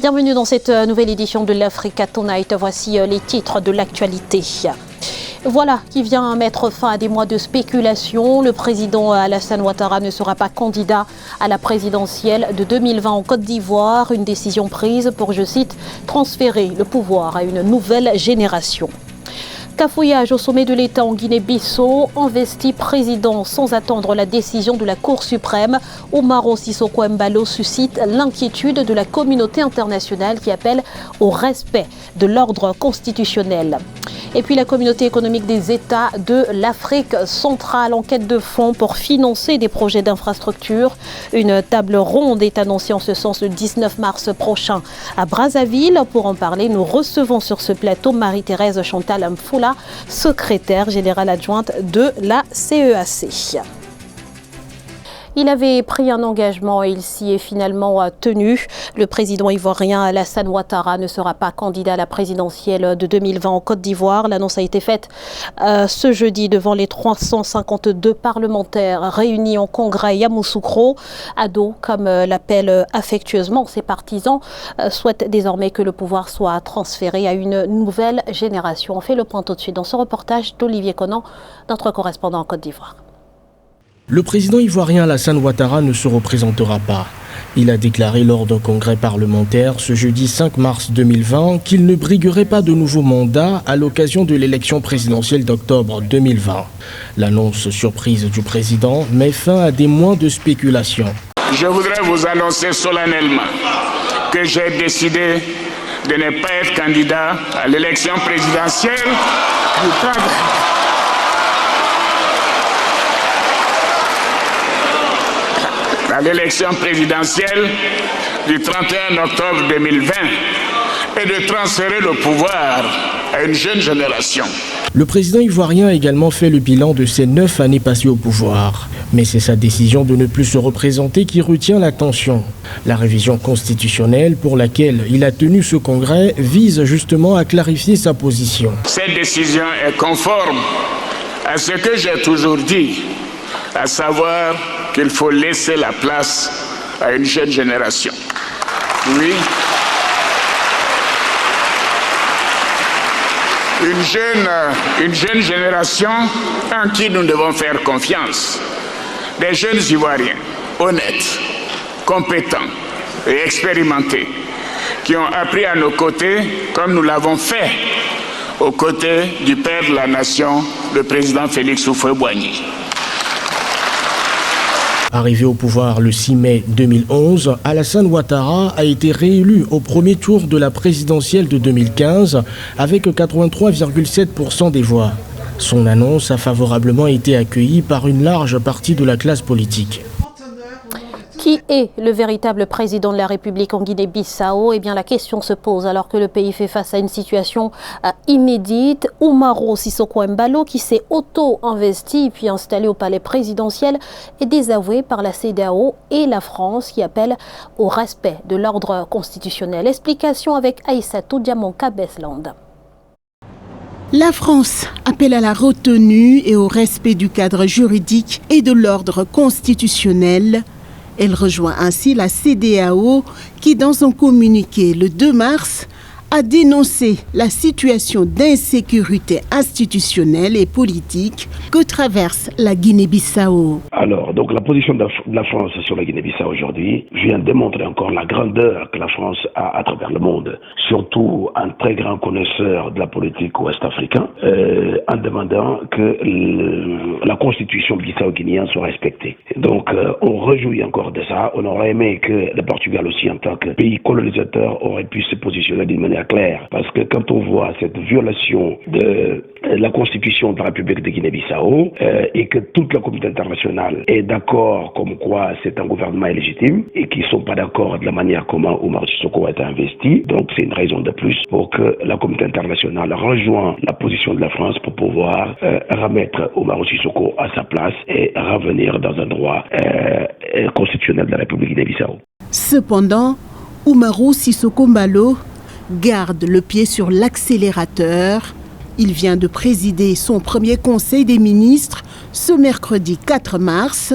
Bienvenue dans cette nouvelle édition de l'Africa Tonight. Voici les titres de l'actualité. Voilà qui vient mettre fin à des mois de spéculation. Le président Alassane Ouattara ne sera pas candidat à la présidentielle de 2020 en Côte d'Ivoire. Une décision prise pour, je cite, transférer le pouvoir à une nouvelle génération. Cafouillage au sommet de l'État en Guinée-Bissau, investi président sans attendre la décision de la Cour suprême. Umaro Sissoko Embalo suscite l'inquiétude de la communauté internationale qui appelle au respect de l'ordre constitutionnel. Et puis la communauté économique des États de l'Afrique centrale en quête de fonds pour financer des projets d'infrastructure. Une table ronde est annoncée en ce sens le 19 mars prochain à Brazzaville. Pour en parler, nous recevons sur ce plateau Marie-Thérèse Chantal Mfoula, secrétaire générale adjointe de la CEAC. Il avait pris un engagement et il s'y est finalement tenu. Le président ivoirien Alassane Ouattara ne sera pas candidat à la présidentielle de 2020 en Côte d'Ivoire. L'annonce a été faite ce jeudi devant les 352 parlementaires réunis en congrès à Yamoussoukro. Ado, comme l'appellent affectueusement ses partisans, souhaite désormais que le pouvoir soit transféré à une nouvelle génération. On fait le point tout de suite dans ce reportage d'Olivier Conan, notre correspondant en Côte d'Ivoire. Le président ivoirien Alassane Ouattara ne se représentera pas. Il a déclaré lors d'un congrès parlementaire ce jeudi 5 mars 2020 qu'il ne briguerait pas de nouveau mandat à l'occasion de l'élection présidentielle d'octobre 2020. L'annonce surprise du président met fin à des mois de spéculation. Je voudrais vous annoncer solennellement que j'ai décidé de ne pas être candidat à l'élection présidentielle du 30. À l'élection présidentielle du 31 octobre 2020 et de transférer le pouvoir à une jeune génération. Le président ivoirien a également fait le bilan de ses 9 années passées au pouvoir. Mais c'est sa décision de ne plus se représenter qui retient l'attention. La révision constitutionnelle pour laquelle il a tenu ce congrès vise justement à clarifier sa position. Cette décision est conforme à ce que j'ai toujours dit, à savoir qu'il faut laisser la place à une jeune génération. Oui. Une jeune génération en qui nous devons faire confiance. Des jeunes Ivoiriens honnêtes, compétents et expérimentés qui ont appris à nos côtés comme nous l'avons fait aux côtés du père de la nation, le président Félix Houphouët-Boigny. Arrivé au pouvoir le 6 mai 2011, Alassane Ouattara a été réélu au premier tour de la présidentielle de 2015 avec 83,7% des voix. Son annonce a favorablement été accueillie par une large partie de la classe politique. Qui est le véritable président de la République en Guinée-Bissau? Eh bien, la question se pose alors que le pays fait face à une situation inédite. Umaro Sissoko Embalo, qui s'est auto-investi puis installé au palais présidentiel, est désavoué par la CEDEAO et la France qui appellent au respect de l'ordre constitutionnel. Explication avec Aïssatou Diamanka-Besland. La France appelle à la retenue et au respect du cadre juridique et de l'ordre constitutionnel. Elle rejoint ainsi la CEDEAO qui, dans un communiqué le 2 mars, a dénoncé la situation d'insécurité institutionnelle et politique que traverse la Guinée-Bissau. Alors, donc la position de la France sur la Guinée-Bissau aujourd'hui vient démontrer encore la grandeur que la France a à travers le monde, surtout un très grand connaisseur de la politique ouest-africaine, en demandant que la constitution bissau-guinéenne soit respectée. Donc, on réjouit encore de ça. On aurait aimé que le Portugal aussi, en tant que pays colonisateur, aurait pu se positionner d'une manière claire. Parce que quand on voit cette violation de la constitution de la République de Guinée-Bissau et que toute la communauté internationale est d'accord comme quoi c'est un gouvernement illégitime et qu'ils ne sont pas d'accord de la manière comment Umaro Sissoko a été investi, donc c'est une raison de plus pour que la communauté internationale rejoigne la position de la France pour pouvoir remettre Umaro Sissoko à sa place et revenir dans un droit constitutionnel de la République de Guinée-Bissau. Cependant, Umaro Sissoko Embalo garde le pied sur l'accélérateur. Il vient de présider son premier conseil des ministres ce mercredi 4 mars.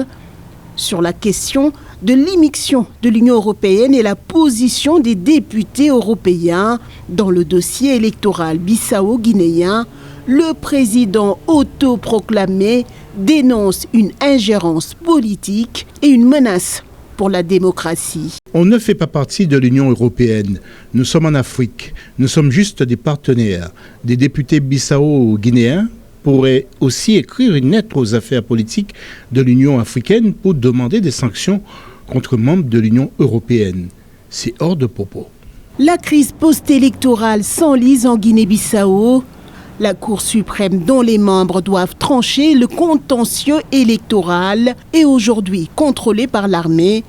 Sur la question de l'immixtion de l'Union européenne et la position des députés européens dans le dossier électoral bissau-guinéen, le président autoproclamé dénonce une ingérence politique et une menace pour la démocratie. On ne fait pas partie de l'Union européenne. Nous sommes en Afrique. Nous sommes juste des partenaires. Des députés bissau-guinéens pourraient aussi écrire une lettre aux affaires politiques de l'Union africaine pour demander des sanctions contre membres de l'Union européenne. C'est hors de propos. La crise post-électorale s'enlise en Guinée-Bissau. La Cour suprême dont les membres doivent trancher le contentieux électoral est aujourd'hui contrôlée par l'armée.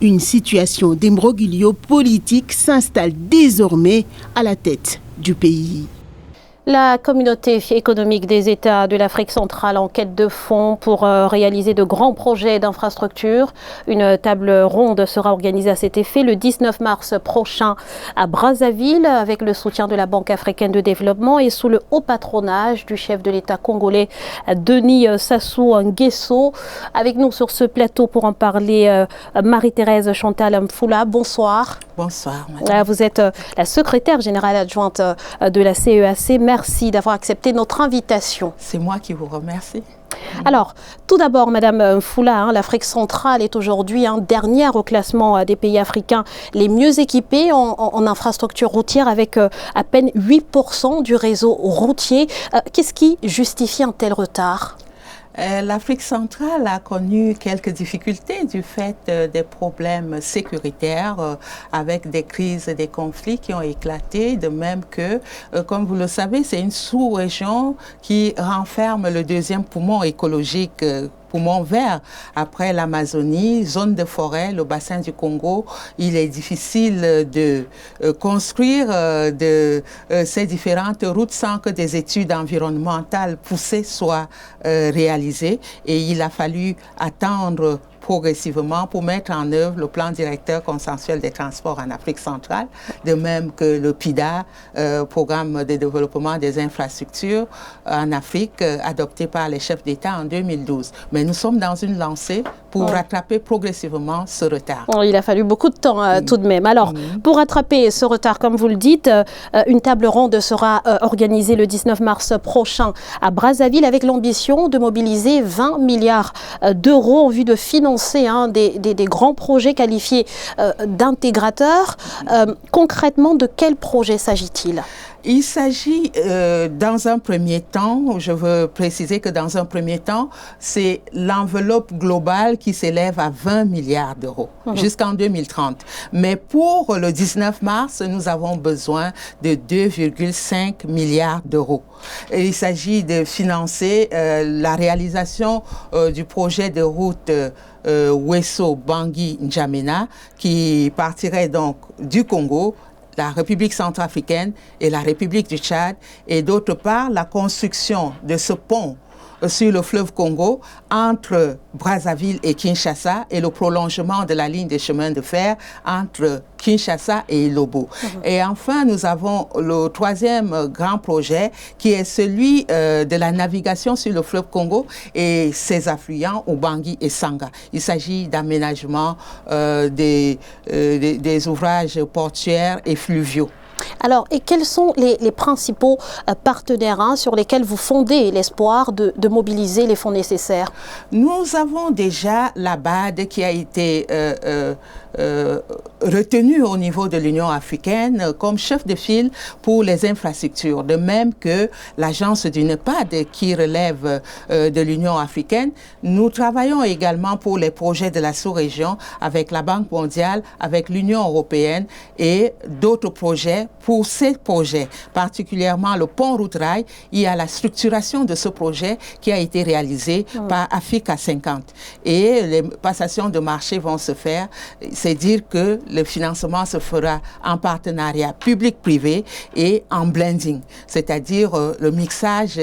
Une situation d'imbroglio politique s'installe désormais à la tête du pays. La communauté économique des États de l'Afrique centrale en quête de fonds pour réaliser de grands projets d'infrastructure. Une table ronde sera organisée à cet effet le 19 mars prochain à Brazzaville avec le soutien de la Banque africaine de développement et sous le haut patronage du chef de l'État congolais Denis Sassou Nguesso. Avec nous sur ce plateau pour en parler, Marie-Thérèse Chantal Mfoula. Bonsoir. Bonsoir, madame. Vous êtes la secrétaire générale adjointe de la CEAC. Merci d'avoir accepté notre invitation. C'est moi qui vous remercie. Alors, tout d'abord, Madame Mfoula, l'Afrique centrale est aujourd'hui dernière au classement des pays africains les mieux équipés en infrastructures routières avec à peine 8% du réseau routier. Qu'est-ce qui justifie un tel retard ? L'Afrique centrale a connu quelques difficultés du fait des problèmes sécuritaires avec des crises et des conflits qui ont éclaté, de même que, comme vous le savez, c'est une sous-région qui renferme le deuxième poumon écologique, poumon vert après l'Amazonie, zone de forêt, le bassin du Congo. Il est difficile de construire ces différentes routes sans que des études environnementales poussées soient réalisées. Et il a fallu attendre progressivement pour mettre en œuvre le plan directeur consensuel des transports en Afrique centrale, de même que le PIDA, programme de développement des infrastructures en Afrique, adopté par les chefs d'État en 2012. Mais nous sommes dans une lancée pour rattraper progressivement ce retard. Il a fallu beaucoup de temps tout de même. Alors, pour rattraper ce retard, comme vous le dites, une table ronde sera organisée le 19 mars prochain à Brazzaville avec l'ambition de mobiliser 20 milliards d'euros en vue de financer des grands projets qualifiés d'intégrateurs. Concrètement, de quel projet s'agit-il ? Il s'agit, dans un premier temps, je veux préciser que dans un premier temps, c'est l'enveloppe globale qui s'élève à 20 milliards d'euros jusqu'en 2030. Mais pour le 19 mars, nous avons besoin de 2,5 milliards d'euros. Et il s'agit de financer la réalisation du projet de route Wesso Bangui N'Djamena qui partirait donc du Congo, la République centrafricaine et la République du Tchad, et d'autre part la construction de ce pont sur le fleuve Congo entre Brazzaville et Kinshasa et le prolongement de la ligne des chemins de fer entre Kinshasa et Lobo. Et enfin, nous avons le troisième grand projet qui est celui de la navigation sur le fleuve Congo et ses affluents, Ubangui et Sanga. Il s'agit d'aménagement des ouvrages portuaires et fluviaux. Alors, et quels sont les principaux partenaires sur lesquels vous fondez l'espoir de mobiliser les fonds nécessaires? Nous avons déjà la BAD qui a été retenue au niveau de l'Union africaine comme chef de file pour les infrastructures, de même que l'agence du NEPAD qui relève de l'Union africaine. Nous travaillons également pour les projets de la sous-région avec la Banque mondiale, avec l'Union européenne et d'autres projets. Pour ces projets, particulièrement le pont route-rail, il y a la structuration de ce projet qui a été réalisé par Africa 50. Et les passations de marché vont se faire. C'est dire que le financement se fera en partenariat public-privé et en blending, c'est-à-dire le mixage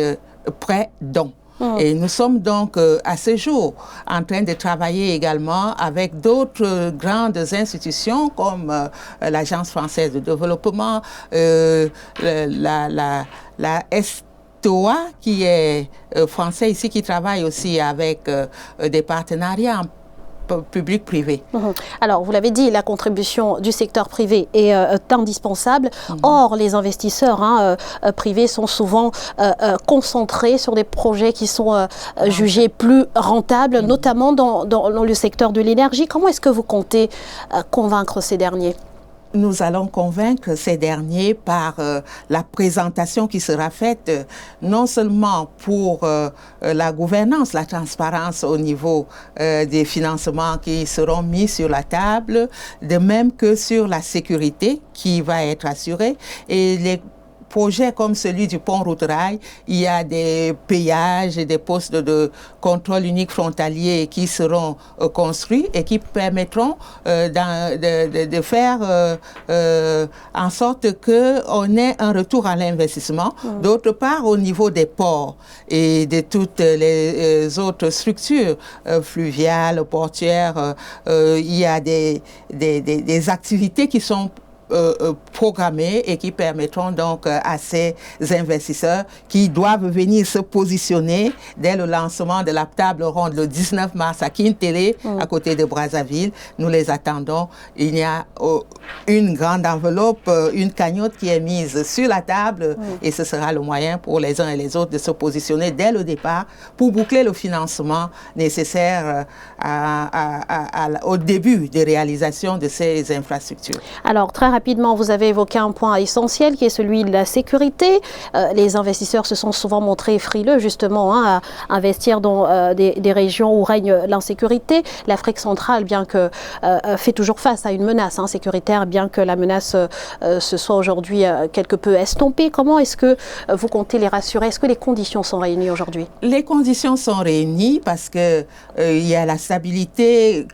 prêt-don. Et nous sommes donc à ce jour en train de travailler également avec d'autres grandes institutions comme l'Agence française de développement, la STOA qui est français ici, qui travaille aussi avec des partenariats public-privé. Alors, vous l'avez dit, la contribution du secteur privé est indispensable. Or, les investisseurs privés sont souvent concentrés sur des projets qui sont jugés plus rentables, notamment dans le secteur de l'énergie. Comment est-ce que vous comptez convaincre ces derniers ? Nous allons convaincre ces derniers par la présentation qui sera faite non seulement pour la gouvernance, la transparence au niveau des financements qui seront mis sur la table, de même que sur la sécurité qui va être assurée et les projets comme celui du pont route-rail, il y a des péages et des postes de contrôle unique frontalier qui seront construits et qui permettront de faire en sorte qu'on ait un retour à l'investissement. D'autre part, au niveau des ports et de toutes les autres structures fluviales, portuaires, il y a des activités qui sont programmés et qui permettront donc à ces investisseurs qui doivent venir se positionner dès le lancement de la table ronde le 19 mars à Kintélé, à côté de Brazzaville. Nous les attendons. Il y a une grande enveloppe, une cagnotte qui est mise sur la table et ce sera le moyen pour les uns et les autres de se positionner dès le départ pour boucler le financement nécessaire au début de réalisation de ces infrastructures. Alors, très rapidement, vous avez évoqué un point essentiel qui est celui de la sécurité. Les investisseurs se sont souvent montrés frileux justement à investir dans des régions où règne l'insécurité. L'Afrique centrale, bien que fait toujours face à une menace sécuritaire, bien que la menace se soit aujourd'hui quelque peu estompée. Comment est-ce que vous comptez les rassurer? Est-ce que les conditions sont réunies aujourd'hui? Les conditions sont réunies parce que il y a la stabilité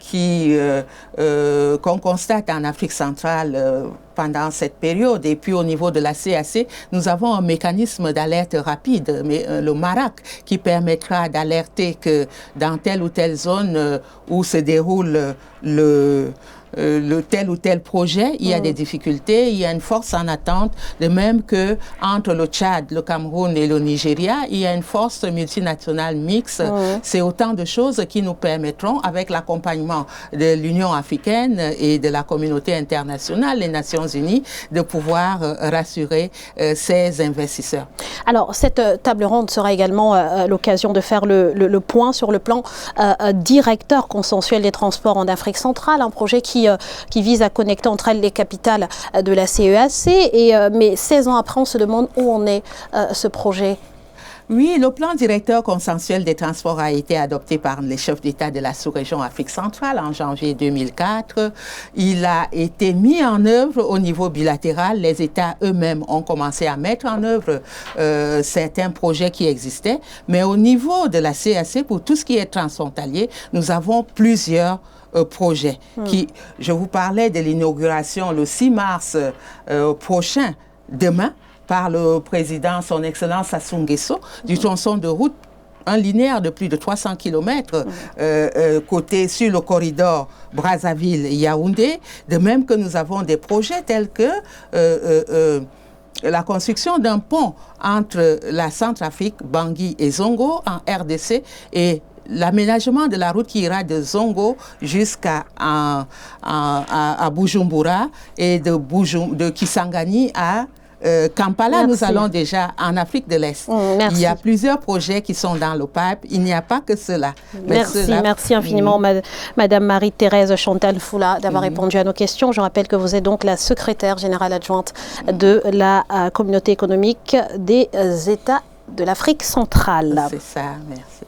qu'on constate en Afrique centrale pendant cette période. Et puis au niveau de la CAC, nous avons un mécanisme d'alerte rapide, le MARAC, qui permettra d'alerter que dans telle ou telle zone où se déroule tel ou tel projet, il y a des difficultés, il y a une force en attente, de même que entre le Tchad, le Cameroun et le Nigeria, il y a une force multinationale mixte. C'est autant de choses qui nous permettront, avec l'accompagnement de l'Union africaine et de la communauté internationale, les Nations Unies, de pouvoir rassurer ces investisseurs. Alors, cette table ronde sera également l'occasion de faire le point sur le plan directeur consensuel des transports en Afrique centrale, un projet qui vise à connecter entre elles les capitales de la CEAC. Mais 16 ans après, on se demande où en est ce projet. Oui, le plan directeur consensuel des transports a été adopté par les chefs d'État de la sous-région Afrique centrale en janvier 2004. Il a été mis en œuvre au niveau bilatéral. Les États eux-mêmes ont commencé à mettre en œuvre certains projets qui existaient. Mais au niveau de la CAC, pour tout ce qui est transfrontalier, nous avons plusieurs projets. Je vous parlais de l'inauguration le 6 mars prochain, demain, par le président, son Excellence Sassou Nguesso, du tronçon de route, un linéaire de plus de 300 km côté sur le corridor Brazzaville-Yaoundé, de même que nous avons des projets tels que la construction d'un pont entre la Centrafrique, Bangui et Zongo en RDC et l'aménagement de la route qui ira de Zongo jusqu'à Bujumbura et de Kisangani à Kampala. Nous allons déjà en Afrique de l'Est. Il y a plusieurs projets qui sont dans le pipe. Il n'y a pas que cela. Merci infiniment, Madame Marie-Thérèse Chantal Foula, d'avoir répondu à nos questions. Je rappelle que vous êtes donc la secrétaire générale adjointe de la communauté économique des États de l'Afrique centrale. C'est ça, merci.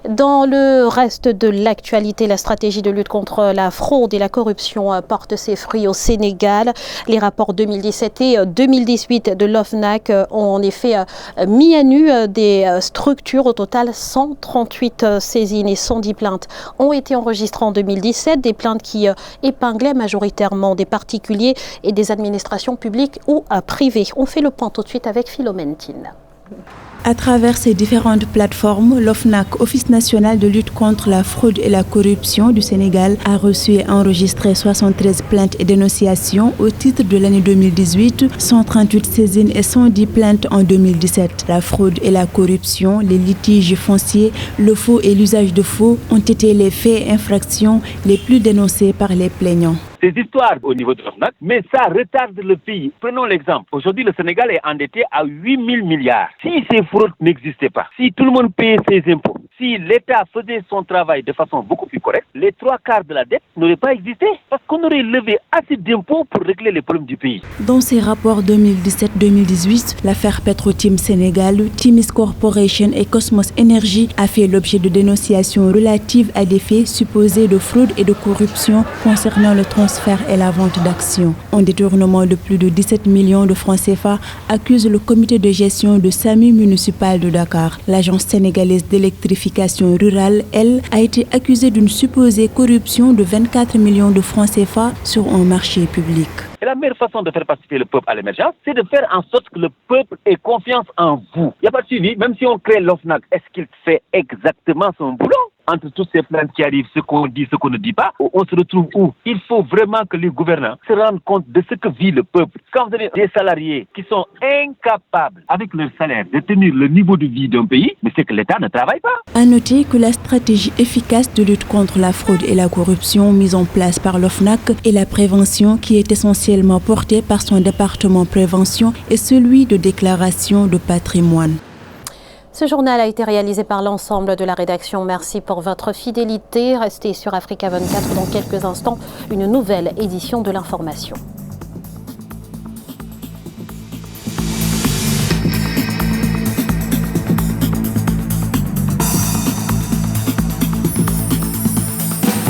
Dans le reste de l'actualité, la stratégie de lutte contre la fraude et la corruption porte ses fruits au Sénégal. Les rapports 2017 et 2018 de l'OFNAC ont en effet mis à nu des structures. Au total, 138 saisines et 110 plaintes ont été enregistrées en 2017. Des plaintes qui épinglaient majoritairement des particuliers et des administrations publiques ou privées. On fait le point tout de suite avec Philomène Tine. À travers ces différentes plateformes, l'OFNAC, Office national de lutte contre la fraude et la corruption du Sénégal, a reçu et enregistré 73 plaintes et dénonciations au titre de l'année 2018, 138 saisines et 110 plaintes en 2017. La fraude et la corruption, les litiges fonciers, le faux et l'usage de faux ont été les faits et infractions les plus dénoncés par les plaignants. Ces histoires au niveau de l'OFNAC, mais ça retarde le pays. Prenons l'exemple. Aujourd'hui, le Sénégal est endetté à 8 000 milliards. Si ces fraudes n'existaient pas, si tout le monde payait ses impôts, si l'État faisait son travail de façon beaucoup plus correcte, les 3/4 de la dette n'auraient pas existé parce qu'on aurait levé assez d'impôts pour régler les problèmes du pays. Dans ses rapports 2017-2018, l'affaire Petro-Tim Sénégal, Timis Corporation et Cosmos Energy a fait l'objet de dénonciations relatives à des faits supposés de fraude et de corruption concernant le transfert et la vente d'actions. Un détournement de plus de 17 millions de francs CFA accuse le comité de gestion de SAMU municipal de Dakar. L'agence sénégalaise d'électrification rurale, elle, a été accusée d'une supposée corruption de 24 millions de francs CFA sur un marché public. Et la meilleure façon de faire participer le peuple à l'émergence, c'est de faire en sorte que le peuple ait confiance en vous. Il n'y a pas de suivi, même si on crée l'OFNAC, est-ce qu'il fait exactement son boulot? Entre toutes ces plaintes qui arrivent, ce qu'on dit, ce qu'on ne dit pas, on se retrouve où? Il faut vraiment que les gouvernants se rendent compte de ce que vit le peuple. Quand vous avez des salariés qui sont incapables, avec leur salaire, de tenir le niveau de vie d'un pays, mais c'est que l'État ne travaille pas. À noter que la stratégie efficace de lutte contre la fraude et la corruption mise en place par l'OFNAC et la prévention qui est essentiellement portée par son département prévention et celui de déclaration de patrimoine. Ce journal a été réalisé par l'ensemble de la rédaction. Merci pour votre fidélité. Restez sur Africa 24 dans quelques instants, une nouvelle édition de l'information.